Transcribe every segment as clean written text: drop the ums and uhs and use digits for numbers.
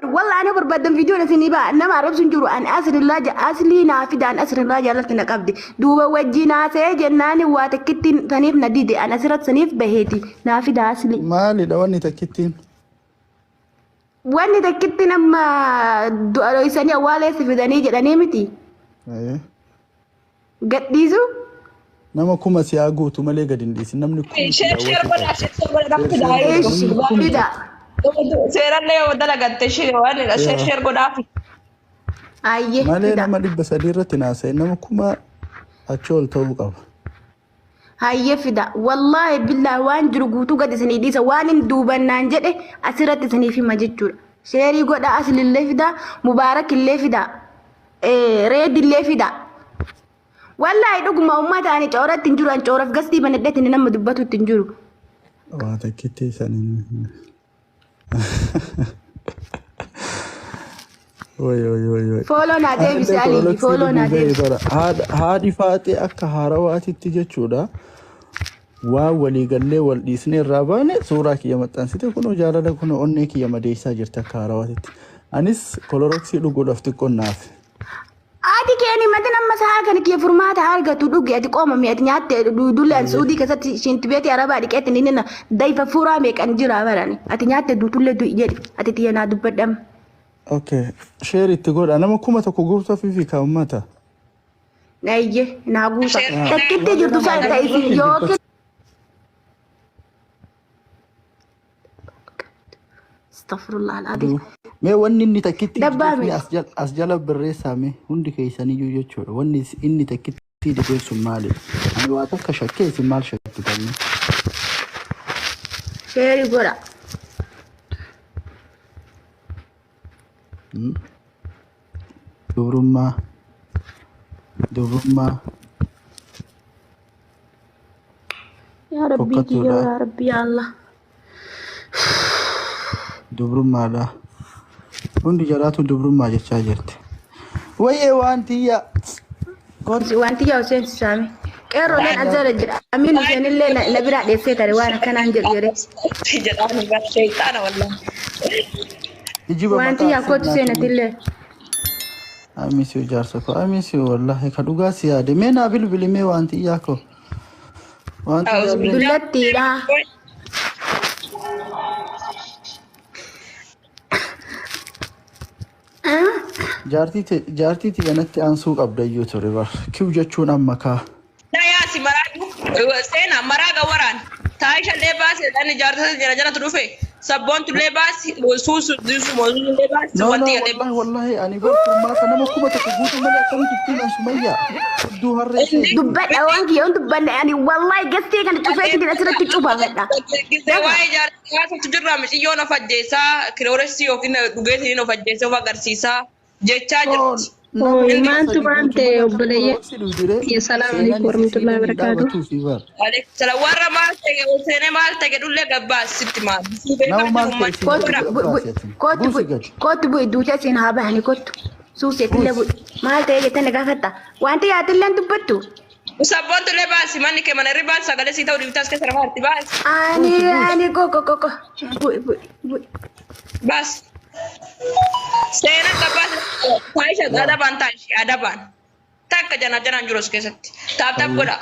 والله أنا بربدم فيديو لسني بقى إنما عرب سنجرو أن أسر الله أصلي نافد أن أسر الله جلت نقبدي دوبا وجينا سجناني واتكتين سنيف نديدي أنا سرت سنيف بهيتي نافد أصلي مالي لو اني تكتين واني تكتين أما رئيساني أولي سفداني جلاني متي ايه قد ديزو نما كوما سياغوتو مالي قدين ديس نمني كوما شير ولا شير إيش فدا سيران ليه ودلا قد تشير وانا شير قدافي أيه مالي فدا نما دي بساديرة تناسي نما كوما أتشول توقف هاي فدا والله بالله وان جرغوتو قد سنيدي سوان دوبا نانجده أسرت سني في مججور شيري قد أصل اللي فدا مبارك اللي فدا ريد اللي فدا والله يدوك ما أمات أنا جورات تنجرو أن جورف قصدي بندت إن نم دبتو تنجرو واتكتي سنين وي فولو نادي بسالي فولو نادي هادي فاتي أكا هارواتي تججودا ولي قال لي والديسني الراباني سوراك يا متانسيتي كنو جالادا كنو أنيكي يا مديسا جرتا كهارواتي أنيس كولوروكسي لغو دفتكو نافي adi keni mata namma saha kan ke furmata har ga tudu ga ti koma mi atinya te dudulan saudi ka sati shintibeti araba di ketin ninna dai fa fura me kan jira barani atinya te dutulle du yedi atiti yana dubbadam okay share it god anama kuma ta ku gurta fifi ka mata nayye na gusa takitte jurtu sa ta isi yo astaghfirullah alazim me wanni inni takitti Dabbame. asjala birresa me hundi keysani yuyo chodo wanni inni takitti de ben sumali ani wata ka shakke si mal shakki tanni sheri gora Durumma ya rabbi Fokkatudha. ya rabbi ya allah Durumma da hundi jaratu durumma jecha jirti waye wantiya wanti ya usen sami kero len azara jira aminu senin le na bira de sai tare wana kana hanjir yore جدعني بس شيطان والله ijiba wanti ya ko tu sena tille I miss you jarsako I miss you wallahi kaduga siya de mena bilbili me wantiya ko wantiya dullatti da jaartii tiganatti aansuu qabda iyyuu ture bar kiu jechuun amma kaa لا يا سي مراجو سينا مراجا وران تايشا لباس لان جارتها جرا جرا تروفي سبون لباس وسوس دوس موزون لباس no وانتي wallahi wallahi ani bar furmaata nama kuma taka guutu malee akkamitti ittiin an sumayya hedduu harreessee dubbadha wanki yoon dubbanne ani wallahi gaskee kana cufee kidin asirratti cufamedha واي جارتها تجرا مش يونا فجيسا كرورسي يوكين دوغيتي نو فجيسا وغارسيسا جيتشا جرت maantu maante obboleeyye ya salaam alaikum warahmatullahi wabarakatuh عليك سلا ورا مال تيجي وسنة مال تيجي دولة قباس ست مال kootu bu'i duucha siin haa bahani kootu suuseetille bu'i maal ta'ee jettani gaafata wanti yaatilleen dubbattu وسبون لباس ماني كمان الرباس سجل سيتا وديتاس كسر فارتي بس ani ko bu'i بس سينا قباس فايشة أدبان تانشي أدبان تاك جانا جانا جروس كيست تاب تاب قدا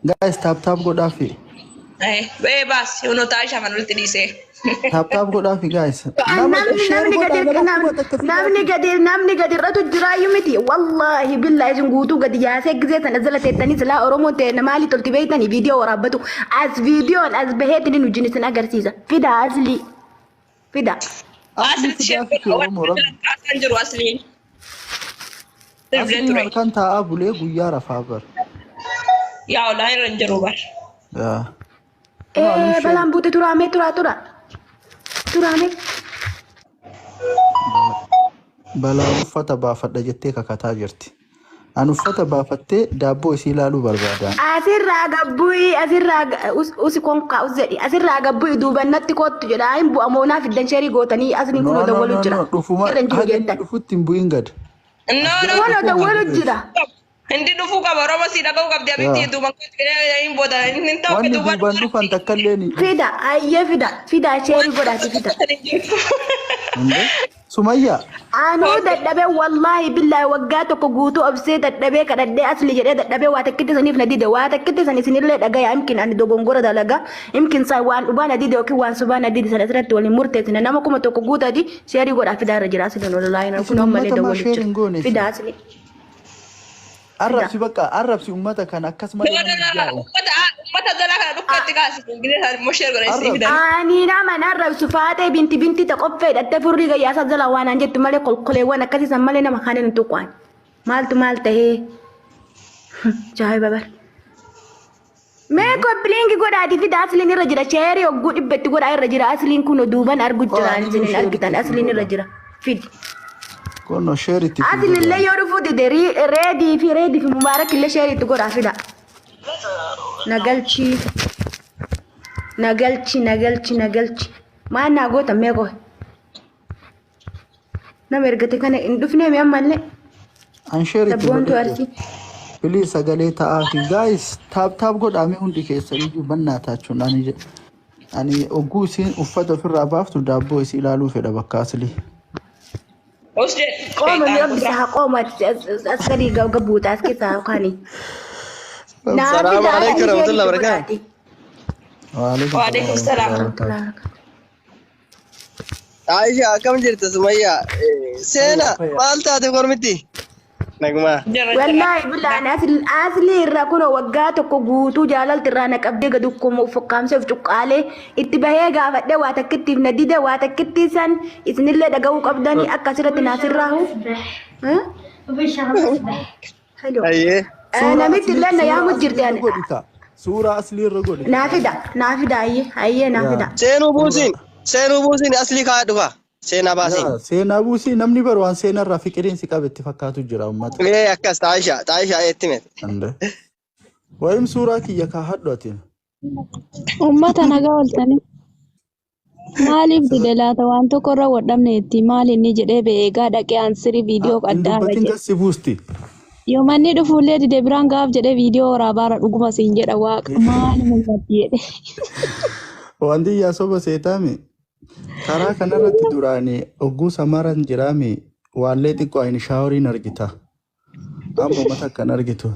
guys tap godhaafi إيه بس يونو تايشة من ولتي ديسه tap godhaafi guys namni gadi irratu jiraayu miti wallahi billahi isin guutuu gadi yaasee gisee sana jala teettanii silaa oromoo ta'e maali tolti beeytanii viidiyoo waraabbatu as viidiyoon as baheetini nu jini sin agarsiisa fida asli fida أصل شيء أصل جرو أصلي asliin halkan taa'aa bulee guyyaa rafaa bar يا الله يرنجرو بار balaan buute turaame turaame balaa uffata baafadha jettee kakataa jirti an uffata baafattee daabboo isii ilaaluu barbaadaan asirraa gabbu'i asirraa usi konkaa us jedhi asirraa gabbu'i duubannatti kootu jedha hin bu'amoonaa fiddan sheerii gootanii asni kun dawwalu jira dhufuma jedhan jiru jettan dhufutti hin bu'in gad No, wala dawwalu jira Hindi dhufuu qaba Oromoo si dhaga'uu qabdi abittii duuban hin booda hin ta'u Wanni duuban duubaan dhufan takka illee ni. Fida ayyee fida sheerii godhaati fida. Sumayyaa. Anuu dadhabee wallaahi billaahi waggaa tokko guutuu obsee dadhabee kadhadhee asli jedhee dadhabee waa takkitti saniif na dide waa takkitti san isinillee dhagaya imkin ani dogongora dalaga imkin san waan dhubaa na dide yookiin waan subaa na dide san asirratti waliin murteessine nama kuma tokko guutati sheerii godhaa fidaa irra jira asli wallaahi na kun ammallee dawwalicha fidaa asli. Arrabsi bakka arrabsi ummata kan akkasumas ummata jalaa kana dhukkatti kaasisu ingilizaan immoo sheer godha isii fidan. Ani nama narrabsu faatee binti ta qoffee hidhattee furrii gayyaasa jala waan an jettu malee kolkoleewwan akkasiisan malee nama kaaniin hin tuqaan. Maaltu maal tahee jaayiba bar. Mee koppilingi godhaati fida asliin irra jira sheerii hogguu dhibbetti godhaa irra jira asliin kun duuban argu jira isinin argitan asliin irra jira fidi. Kono sheerii itti. Asliillee yoo dhufu dide reedii fi mubaarak illee sheerii itti godhaa fida. Nagalchi. Maana goota meeqo. Nama ergate kana hin dhufne mee ammallee. An sheerii itti. Sabboontu arsi. Bilii sagalee ta'aa fi guys taap godhaame hundi keessanii jubannaa taachuun ani ogguu isiin uffata ofirraa baaftu daabboo isii ilaaluu fedha bakka aslii. Qooma mi'a bisaa qooma askarii gabbuuta as keessaa kaanii. Assalamu alaikum warahmatullahi wabarakatuh. Waalaikum salaam. Aisha akkam jirta Sumayyaa? Seena maal taate kormitti? Naguma. Wallahi billahi asli irraa kun waggaa tokko guutuu jaalalti irraa na qabdee gad ukkumu fokkaamseef cuqqaalee itti bahee gaafadhee waa takkittiif na dide waa takkitti san isinillee dhaga'uu qabdanii akkasirratti naasirraahu. Ayyee. Namitti illee na yaamu jirti. Suuraa aslii irra godhe. Naafida ayyee naafida. Seenuu buusiin aslii kaa dhufa. Seenaa baasii. Seenaa buusii namni baru waan seenaa irraa fiqiriin si qabetti fakkaatu jira ummata. Akkas Aisha eetti miti. Wayim suuraa kiyya kaa hadhu atiin. Ummata nagaa ooltanii. Maaliif dide laata waan tokko irra wadhamne itti maal inni jedhee beegaa dhaqee ansirii viidiyoo adda irra jedhe. Dubbatiin buusti. Yoo manni dhufuullee dide biraan gaaf jedhee viidiyoo waraabaara dhuguma siin jedha waaqa maal mul'atti jedhe. Wanti yaa soba seetaami. Karaa kanarratti duraanii ogguu samaran jiraami waallee xiqqoo ayin shaaworiin argita. Ammoo mata kan argitu.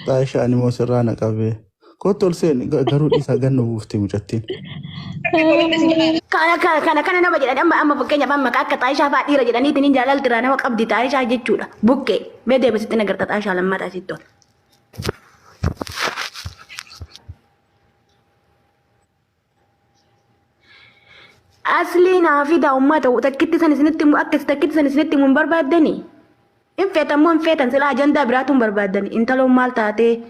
Taayishaa animoo sirraa na qabee. Kottu ol seen garuu dhiisaa gannu buufti mucattiin. Kana nama jedhan amma fakkeenyaaf amma akka Taayishaa fa'aa dhiira jedhaniitiin hin jaalalti irraa nama qabdi Taayishaa jechuudha. Buqqee mee deebisitti nagarta Taayishaa lammataa asitti ol. Asli naafida ummata takkitti san isinitti mun barbaadani. In feetan sila ajanda biraatu barbaadani. Intaloon maal taate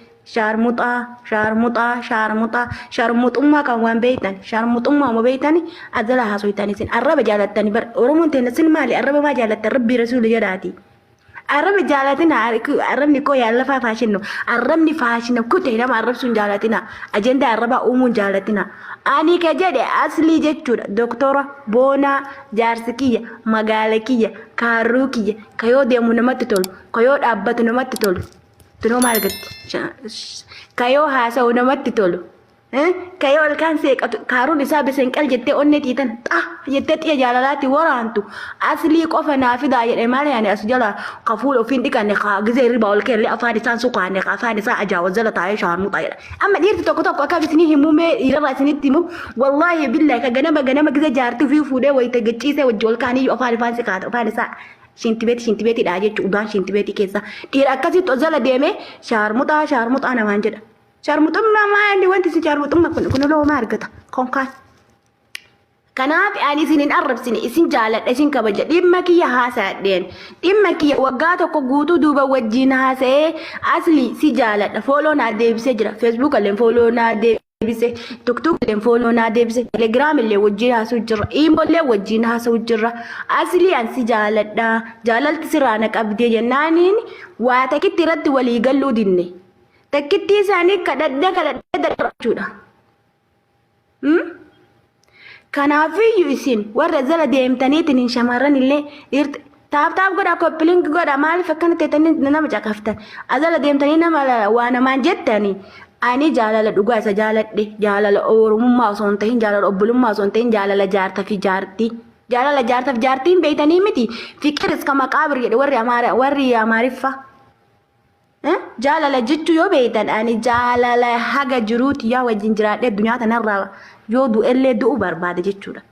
sharmuxummaa kan waan beeytan sharmuxummaa mo beeytani ajala haasoytan isin arraba jaalattani bar oromoon teena sin maali arraba maa jaalatta rabbi rasuul jedhaati. Arrabni jaalatina arrabni koo yaalla faashinno arrabni faashina kutee nama arrabsuun jaalatina ajenda arraba uumuun jaalatina. Ani ka jedhe asli jechuudha doktora boonaa jaarsi kiyya magaala kiyya kaarruu kiyya kayoo deemu namatti tolu kayoo dhaabbatu namatti tolu tunoo maal gatti kayoo haasa'u namatti tolu kayoo ilkaan seeqatu kaaruun isaa bisenqal jettee onne xiitan jettee xiyya jaalalaatti waraantu aslii qofa naafidaa jedhe maal yaani as jala kafuul ofiin dhiqanne gizee riba ol kelle afaan isaan suqaanne afaan isaa ajaawazala taa'ee shaarmuxa jedha amma dhiirti tokko akka bisinii himumee dhiirarraa isinitti himu wallaahi billahi ka ganama gizee jaartii fi fuudhee wayita gacciisee wajji ol kaaniyyuu afaan siqaata afaan isaa shintibeetiidha jechuudha udaan shintibeetii keessa dhiira akkasitti ozala deemee shaarmuxaa namaan jedha. Sharmuxummaa maali wanti si sharmuxummaa kun loo ma argata konkaan. Kanaaf ani isinin arrabsine isin jaaladha isin kabaja dhimma kiyya haasa'adheen dhimma kiyya waggaa tokko guutuu duuba wajjin haasa'ee asli si jaaladha fooloo naa deebisee jira feesbuuk illee fooloo naa deebisee tiktok illee fooloo naa deebisee telegiraam illee wajjin haasa'u jirra imoo illee wajjin haasa'u jirra asli an si jaaladha jaalalti sirraa na qabdee jennaaniin waa takkitti irratti walii galluu dinne. Takkitti isaanii kadhadhee darbachuudha. Kanaafiyyuu isin warra jala deemtaniitiin shamarran illee taap godha koppiliin godha maaliif akkana teetanii nama caqaftan azala deemtanii nama waa namaan jettanii ani jaalala dhugaa isa jaaladhe jaalala oromummaa osoo hin ta'in jaalala obbolummaa osoo hin ta'in jaalala jaartaa fi jaartii jaalala jaartaa fi jaartiin beeytanii miti fiqir iska maqaabir jedhe warri amaariffa jaalala jechuu yoo beeytan ani jaalala haga jiruuti yaa wajjin jiraadhe addunyaa tanarraa yoo du'ellee du'u barbaada jechuudha.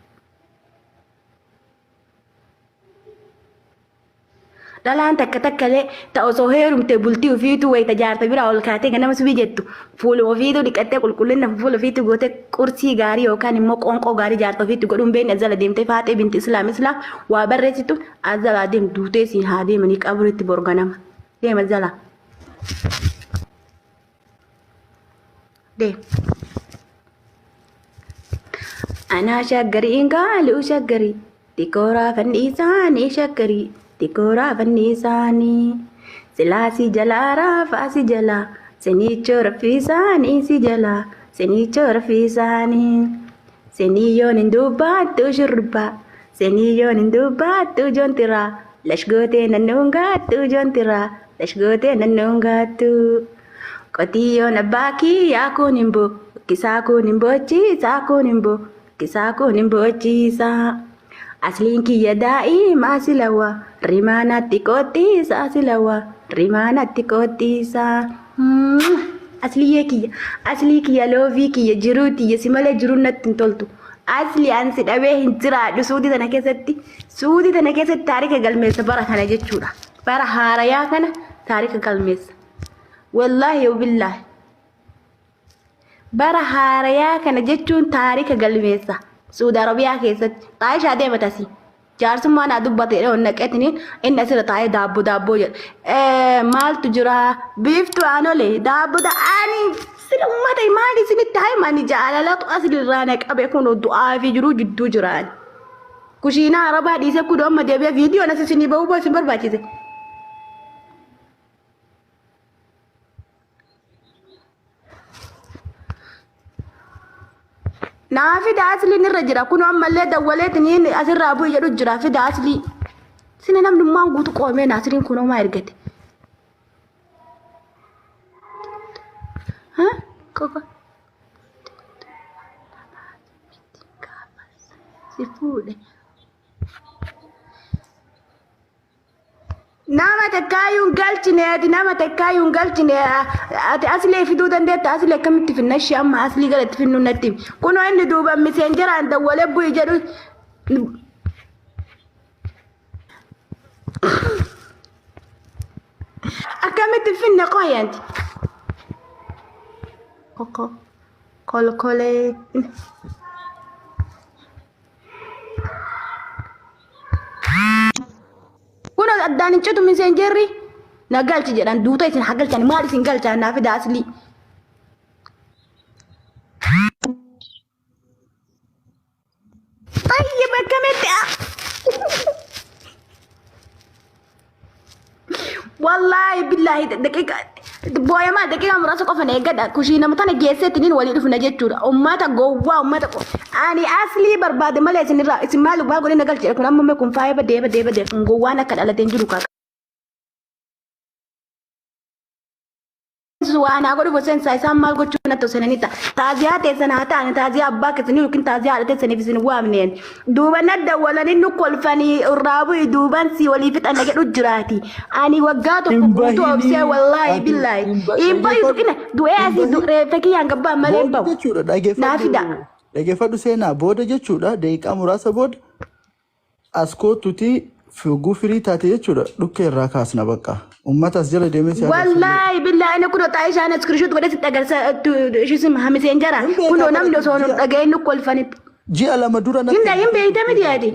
Dalaan takka le ta'u osoo heerumte bultii ofiitu wayita jaarta bira ol kaatee ganama subii jettu fuula ofiitu dhiqattee qulqullina fuula ofiitu gootee qursii gaarii yookaan immoo qoonqoo gaarii jaarta ofiitti godhuun beekni azala deemtee faatee binti islaam waa barreessitu azala deem duutee siin haa deemanii qaburitti borganama deema azala deem. Anaa shaggariin gaaluu shaggarii dikooraa fanniisaanii shaggarii. Dikora fannisani silasi jalara fasi jala senicho rafisani si jala senicho rafisani seniyo ninduba tu shurba seniyo ninduba tu jontira lashgote nanunga tu jontira lashgote nanunga tu kotiyo nabaki yako nimbo kisako nimbochi sako nimbo kisako nimbochi sa Aslin kiyya daa'ima silawa rimaanatti qoottiisa silawa rimaanatti qoottiisa aslii kiyya loofii kiyya jiruu tiyya si malee jiruun natti hin toltu asli ansi dhabee hin jiraadhu suutii tana keessatti taarika galmeessa bara kana jechuudha bara haarayaa kana taarika galmeessa wallaahi yoo billaahi bara haarayaa kana jechuun taarika galmeessa Suudi Arabiyaa keessatti Aisha deematasi jaarsummaan dubbate onnaqetini inni asirra taa'ee daabboo jedha maaltu jira biiftu aanole daabboo ani sila ummata maali isinitti haimani jaalalatu asirraa naqabe kun du'aa fi jiru jidduu jiraan kushiinaa arabaa dhiisee kuduu amma deebi'ee viidiyoo nas isinii bahuu isin barbaachise. Naafi daasli nirra jira kun ammallee dawwaleetiin asirraa bu'ee jedhu jira fi daasli sini namnummaan guutuu qoomee naasiriin kun homaa ergate. Koko. Si fuudhe. Nama takkaayuun galchineeti nama takkaayuun galchine ati aslee fiduu dandeetta aslee akkamitti finna ishee amma aslii galatti finnu natti kunoo inni duuba miseenjeraan dawwalee bu'ii jedhu akkamitti finna qoyanti koko kolkolee Kuno addaan hin citu miseenjerri na galchi jedhan duuta isin hagalchan maal isin galchan naafi daasli. طيب كملت والله بالله دقيقة بويا ما دقيقة مراسو قفنا يقعد كوشينا متانا جيسيتنين ولي دفنا جتشورا أماتا قوة أماتا أني أصلي برباد مالي اسم مالو باقولي نقل جيركو نمو ميكون فايبا ديبا قوانا كد على تنجلو كاك وانا اقول بسين سايسان مال قوتشونا توسنانيتا تازيات سناتا أنا تازيات باك سنين لكن تازيات سنين في سنوا منين دوبا ندى ولا ننو كولفاني الرابو دوبان سي ولي فت أنا قد أجراتي أني وقاتو قبوتو أبسي والله بالله إمبا يدوكنا دوئاسي فكي ينقبا مالين باو نافدا dhaggeeffadhu seenaa booda jechuudha daqiiqaa muraasa booda askootuti figuu firii taate jechuudha dhukkee irraa kaasna bakka ummatas jala deemee siyaa wallahi billahi ana kuno taayisha ana screenshot godhe sitti agarsa shisim hamisen jara kuno namni osoo dhagayin kolfanitti ji'a lama dura na himbe itamidi adi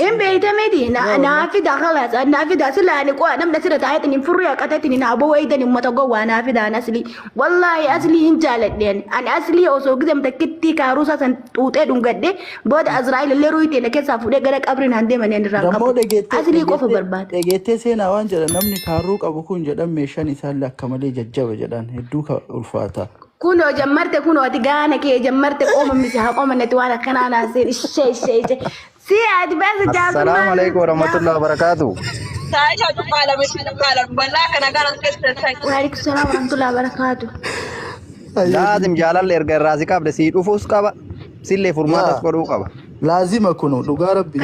himbe itamidi naafida khalas naafida silani ko namna sira taaytin infuru ya qatatin na abo waydan ummata gowa naafida asli wallahi asli hinjaladden an asli oso gizam takitti karusa san tuute dungadde boda azrail le ruite ne kessa fude gara qabrin hande manen dammo asli qofa barbaad dhageette seenaa waan jedha namni kaaruu qabu kun jedhan meeshaan isaan akkamalee jajjaba jedhan hedduu ka ulfaata kuno jammarte kuno ati gaana ke jammarte qoma misi ha qoma nati wala kana na seen ishee سياد بس جاكم السلام عليكم ورحمة الله وبركاته. Taisha tukala tukala balla kana kana kesta. وعليكم السلام ورحمة الله وبركاته. لازم جالال إرجع رازق أبدا سيد وفوس كابا سيل فرمات أسكرو كابا. لازم أكون لغة ربي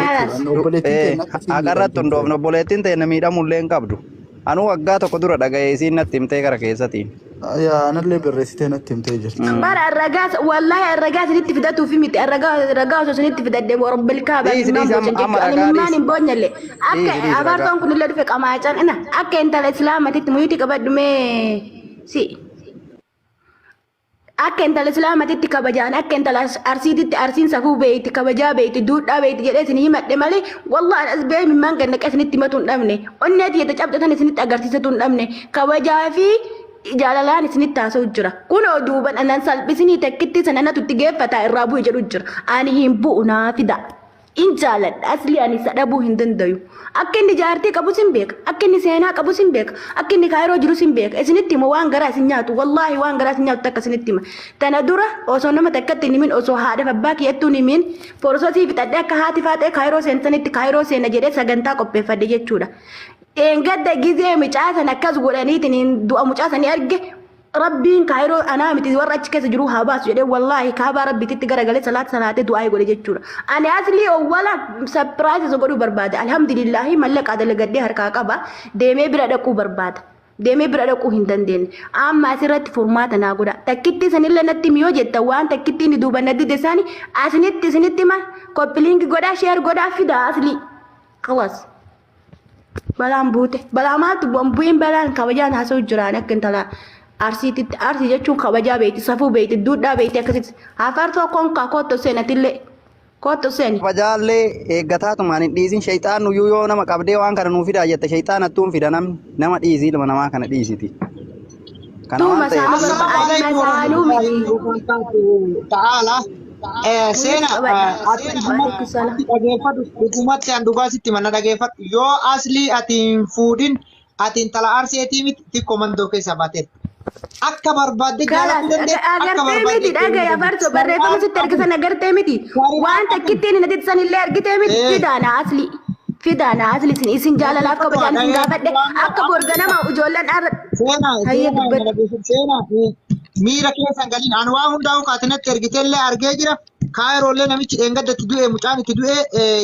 أكرت تندوب نبولتين تنميدا مولين كابدو. أنو أجا تقدر أدعى سين نتيمتى كراكيساتين. يا أنا اللي برستين نتيمتى جرت. بار الرجاس والله الرجاس اللي تفدته في ميت الرجاس اللي تفدته ورب الكعبة. أنا ما نبون يلي. أك أبارتون كل اللي فيك أما عشان أنا أك أنت الإسلام تتمويتي كبد مي سي. Akka intala islaamatitti kabajaan akka intala arsiititti arsiin safuu beeyti kabajaa beeyti duudhaa beeyti jedhee isin himadhe malee wallahi as bee mimmaan ganna qesinitti himatu hin dhabne onneeti yeta cabxatan isinitti agarsiisatu hin dhabne kabajaa fi jaalalaan isinitti haasa'u jira kunoo duuban anan salphisinii takkitti sanana tutti geeffataa irraa bu'e jedhu jira ani hin bu'u naa fida in jaaladha asli ani isa dhabuu hin dandayu akka inni jaartii qabu sin beeka akka inni seenaa qabu sin beeka akka inni kaayiroo jiru sin beeka isinitti hima waan garaa isin nyaatu wallaahi waan garaa isin nyaatu takka isinitti hima tana dura osoo nama takkatti himin osoo haadha abbaa kiyyattuun himin foorosootii fixadhee akka haati faatee kaayiroo seentanitti kaayiroo seena jedhee sagantaa qopheeffadhe jechuudha. Gadda gizee mucaa sana akkas godhaniitiin du'a mucaa sanii arge rabbiin kaayiroo anaa miti warra achi keessa jiru haa baasu jedhee wallaahi kaabaa rabbiititti garagalee salaatee du'aa godhe jechuudha. Ani asli wala sapiraayis godhuu barbaada alhamdulillahi mallaqa dalagadhee harkaa qaba deemee bira dhaquu barbaada. Deemee bira dhaquu hin dandeenye amma asirratti furmaata naa godha takkitti sanillee natti miyoo jetta waan takkitti inni duuba natti desaani asinitti isinitti ma koppiliingi godhaa sheer godhaa fida asli kalas. Balaan buute balaa maatu bu'een balaan kabajaan haasa'u jiraan akka intala arsiititti arsii jechuun kabajaa beeyti safuu beeyti duudhaa beeyti akkasitti hafartoo konkaa koottoo seenatillee koottoo seeni. Kabajaallee eeggataatumaan hin dhiisin shayxaan nuyyuu yoo nama qabdee waan kana nuu fidaa jette shayxaan attuun fida namni nama dhiisii ilma namaa kana dhiisiti. Kana waan ta'eef. Seena hukumatti an dhugaasitti mana dhageeffadhu yoo aslii ati hin fuudhin ati intala arseetii miti xiqqoo mandoo keessa baatee akka barbaadde jaalatu dandeessa akka barbaadde dhagaya afarso barreeffama sitti argisan agartee miti waan takkittiin hin adisan illee argitee miti fidaana asli isin jaalalaaf kabajaan isin gaafadhe akka borganama ijoolleen seena miira keessan galiin an waa hundaa'u kaatinatti ergiteellee argee jira kaayiroolee namichi dheengaddatti du'e mucaan itti du'e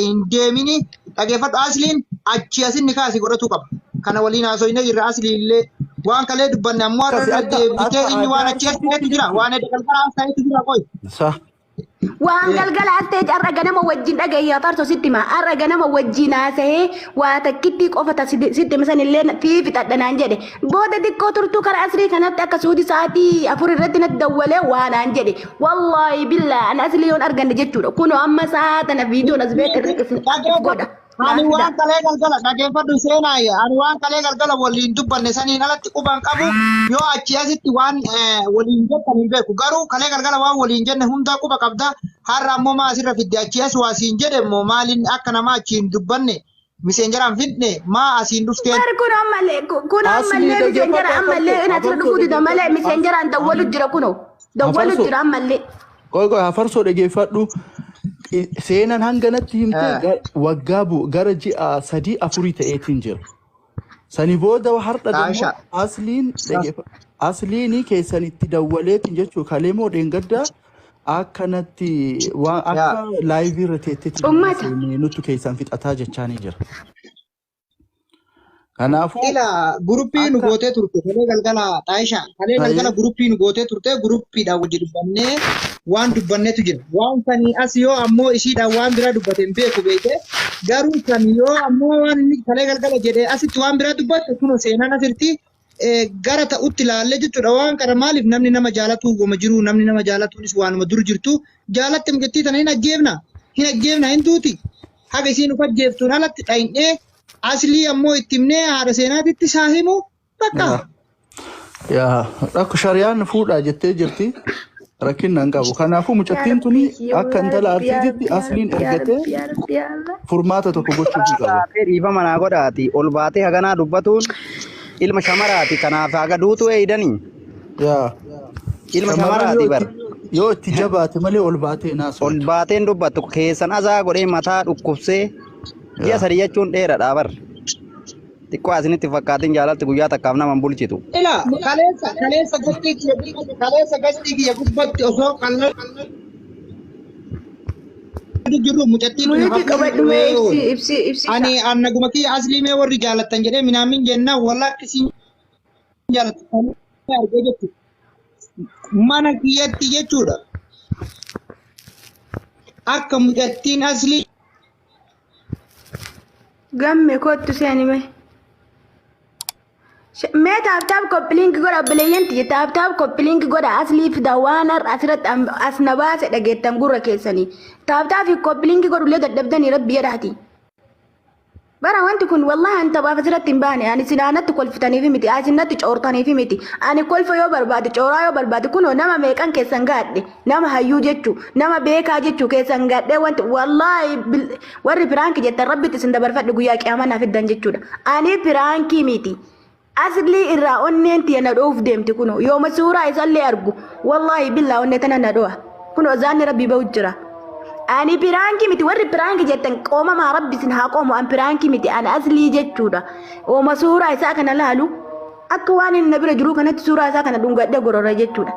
hin deemini dhageeffadhu asliin achi asinni kaasi godhatu qaba kana waliin haasofne jirra asliillee waan kalee dubbanne ammoo irra deebitee inni waan achi asitti jira waan galgala ta'etu jira qoy. Waan galgala astee arra ganama wajjin dhagaye afarso sitti ma arra ganama wajjin haasa'ee waa takkitti qofata sitti misan illee fi fixadhanaan jedhe booda xiqqoo turtuu karaa asrii kanatti akka suudi sa'aatii 4 irratti natti dawwalee waanaan jedhe wallaahi billaa an asli yoon arganne jechuudha kunoo amma sa'a tana viidiyoon as beekte irratti godha. Ani waan kalee galgala dhageeffadhu seenaa ani waan kalee galgala waliin dubbanne saniin alatti quban qabu yoo achi asitti waan waliin jettan hin beeku garuu kalee galgala waan waliin jenne hundaa quba qabda har'a ammoo maa asirra fidde achi as waa siin jedhe immoo maaliin akka namaa achiin dubbanne miseenjaraan fidne maa asiin dhufteen. Kun ammallee miseenjara ammallee asirra dhufuu dida malee miseenjaraan dawwalu jira kunoo dawwalu jira ammallee. Qoy afarsoo dhageeffadhu. Seenaan hanganatti himte waggaa gara ji'a 3-4 ta'eetiin jira. Sani booda har'a asliin keessan itti dawwaleetiin jechuun kaleemoo dheengaddaa akkanatti waan akka laayivii irra teetteetti nuti keessan fixataa jechaanii jira. Kanaafuu guruppii nu gootee turte kalee galgala Taayishaa kalee galgala guruppii nu gootee turte guruppiidhaan wajji dubbannee waan dubbanneetu jira waan sanii as yoo ammoo ishiidhaan waan biraa dubbate hin beeku beekte garuu kan yoo ammoo waan inni kalee galgala jedhee asitti waan biraa dubbatte kunoo seenaan asirratti gara ta'utti ilaalle jechuudha waan kana maaliif namni nama jaalatu goma jiru namni nama jaalatuunis waanuma dur jirtu jaalatte mucattii tana hin ajjeefna hin duuti haga isiin uf ajjeeftuun alatti dhayinnee asli ammoo ittimnee haadha seenaatitti isaa himu bakka. Yaa akka shariyaan fuudhaa jettee jirti rakkinaan qabu. Kanaafuu mucattiin tuni akka intala arsiititti asliin ergatee furmaata tokko gochuutu qaba. Dhiifa manaa godhaati ol baatee haganaa dubbatuun ilma shamaraati kanaaf haga duutu eeydanii. Yaa ilma shamaraati bar. Yoo itti jabaate malee ol baatee naasoo. ol baateen dubbattu keessan azaa godhee mataa dhukkubsee ji'a sadii jechuun dheeradha bar. Xiqqoo asinitti fakkaatiin jaalatti guyyaa takkaaf nama hin bulchitu. Ila kaleessa gastii kiyya gubbatti osoo qallan jiru mucattiin Muyuutii qabadhu mee ibsi. ani annaguma kiyya aslii mee warri jaalattan jedhee minaamin jenna walla akkasiin jaalattan argee jechuudha. Mana kiyyatti jechuudha. Akka mucattiin aslii Gamme kottu seeni mee. Mee taaptaap koppilinki godha obboleeyyanti taaptaap koppilinki godha asliif dawaan har'a asirratti as na baase dhageettan gurra keessanii taaptaaf koppilinki godhullee dadhabdanii rabbi jedhaati. Bara wanti kun wallahi anta baaf asirratti hin baane ani sinaanatti kolfitaniif miti asinatti coortaniif miti ani kolfa yoo barbaade cooraa yoo barbaade kunoo nama meeqan keessan gaadhe nama hayyuu jechuu nama beekaa jechuu keessan gaadhe wanti wallahi warri piraanki jettan rabbitti isin dabarfadhe guyyaa qiyaamaa naaf iddan jechuudha ani piraankii miti. Asli irraa onneen tiya na dhoof deemti kuno yooma suuraa isallee argu wallahi billaa onnee tana na dho'a kuno zaanni rabbi ba'u jira ani piraanki miti warri piraanki jettan qoomamaa rabbi sin haa qoomu an piraanki miti ani aslii jechuudha ooma suuraa isaa kana laalu akka waan inni na bira jiru kanatti suuraa isaa kana dhungadhe gorora jechuudha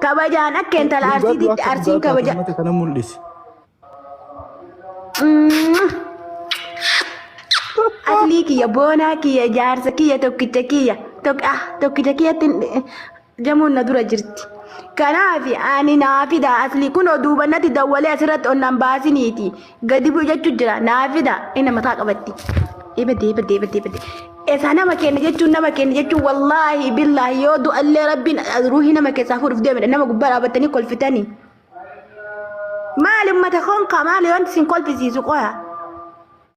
kabajaan akka intala arsiititti arsiin kabaja kana mul'isi. Asli kiyya boonaa kiyya jaarsa kiyya tokkicha kiyya tokkicha kiyyatti jamuun na dura jirti. Kanaaf ani naafida asli kunoo duubannatti dawwalee asirratti onnan baasiniiti gadi bu'u jechuun jira naafida inni mataa qabatti. Ibadde. Isa nama kenna jechuun wallaahi billaahi yoo du'allee rabbiin ruuhii nama keessaa fuudhuuf deemedha nama gubbaa dhaabbatanii kolfitanii. Maali ummata honkaa maali wanti sin kolfisiisu qoya?